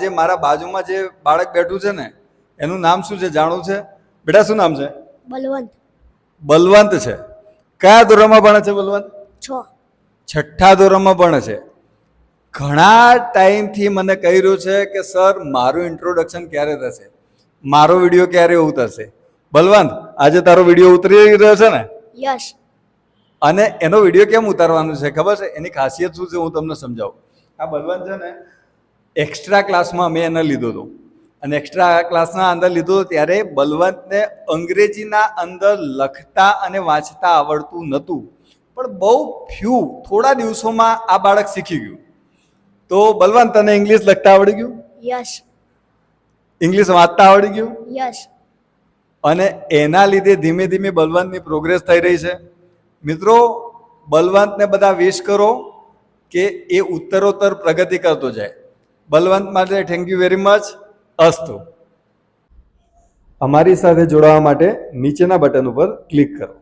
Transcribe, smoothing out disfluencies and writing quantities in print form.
જે મારા બાજુમાં જે બાળક બેઠું છે ને એનું નામ શું છે જાણવું છે? બેટા શું નામ છે? બલવંત. બલવંત છે. કયા ધોરણમાં ભણે છે બલવંત? 6. છઠ્ઠા ધોરણમાં ભણે છે. ઘણા ટાઈમથી મને કહી રહ્યું છે કે સર મારું ઇન્ટ્રોડક્શન ક્યારે થશે, મારો વિડીયો ક્યારે ઉતરશે. બલવંત આજે તારો વિડીયો ઉતરી રહ્યો છે ને? યસ. અને એનો વિડીયો કેમ ઉતારવાનું છે ખબર છે? એની ખાસિયત શું છે હું તમને સમજાવું. આ બલવંત છે ને એક્સ્ટ્રા ક્લાસમાં મેં એને લીધો હતો અને એક્સ્ટ્રા ક્લાસના અંદર લીધો ત્યારે બલવંતને અંગ્રેજીના અંદર લખતા અને વાંચતા આવડતું નહોતું, પણ બહુ થોડા દિવસોમાં આ બાળક શીખી ગયું. તો બલવંત તને ઇંગ્લિશ લખતા આવડી ગયું? યસ. ઇંગ્લિશ વાંચતા આવડી ગયું? યસ. અને એના લીધે ધીમે ધીમે બલવંતની પ્રોગ્રેસ થઈ રહી છે. મિત્રો બલવંતને બધા વિશ કરો કે એ ઉત્તરોત્તર પ્રગતિ કરતો જાય. બલવંત માટે થેન્ક યુ વેરી મચ. અસ્તુ. અમારી સાથે જોડાવા માટે નીચેના બટન ઉપર ક્લિક કરો.